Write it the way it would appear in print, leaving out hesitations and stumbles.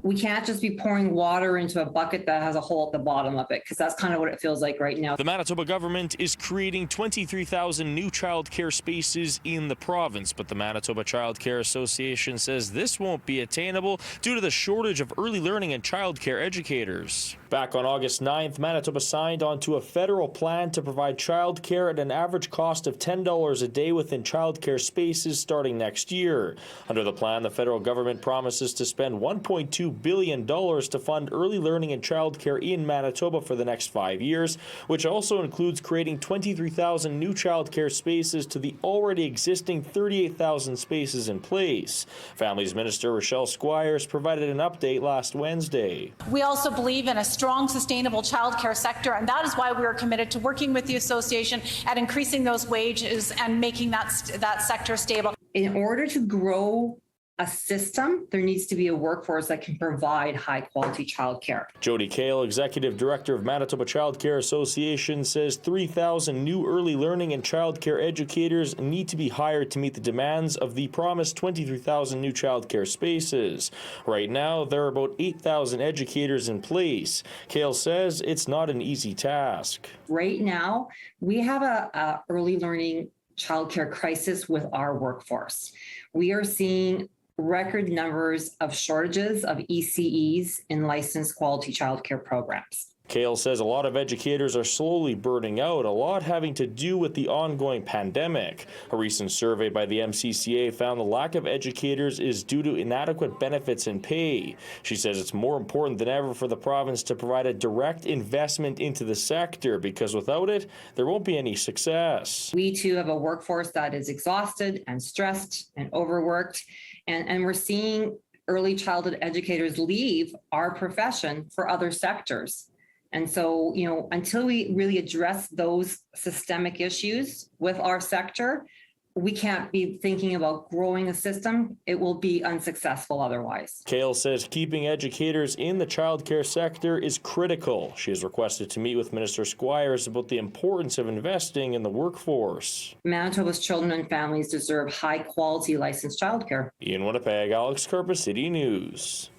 we can't just be pouring water into a bucket that has a hole at the bottom of it, because that's kind of what it feels like right now. The Manitoba government is creating 23,000 new childcare spaces in the province, but the Manitoba Child Care Association says this won't be attainable due to the shortage of early learning and childcare educators. Back on August 9th, Manitoba signed onto a federal plan to provide childcare at an average cost of $10 a day within childcare spaces starting next year. Under the plan, the federal government promises to spend $1.2 billion to fund early learning and childcare in Manitoba for the next 5 years, which also includes creating 23,000 new childcare spaces to the already existing 38,000 spaces in place. Families Minister Rochelle Squires provided an update last Wednesday. We also believe in a strong, sustainable childcare sector, and that is why we are committed to working with the association at increasing those wages and making that sector stable. In order to grow a system, there needs to be a workforce that can provide high-quality childcare. Jody Kale, Executive Director of Manitoba Child Care Association, says 3,000 new early learning and childcare educators need to be hired to meet the demands of the promised 23,000 new childcare spaces. Right now, there are about 8,000 educators in place. Kale says it's not an easy task. Right now, we have a early learning childcare crisis with our workforce. We are seeing record numbers of shortages of ECEs in licensed quality childcare programs. Kale says a lot of educators are slowly burning out, a lot having to do with the ongoing pandemic. A recent survey by the MCCA found the lack of educators is due to inadequate benefits and pay. She says it's more important than ever for the province to provide a direct investment into the sector, because without it, there won't be any success. We too have a workforce that is exhausted and stressed and overworked, and we're seeing early childhood educators leave our profession for other sectors. And so, until we really address those systemic issues with our sector, we can't be thinking about growing a system. It will be unsuccessful otherwise. Kale says keeping educators in the childcare sector is critical. She has requested to meet with Minister Squires about the importance of investing in the workforce. Manitoba's children and families deserve high-quality licensed childcare. In Winnipeg, Alex Karpa, City News.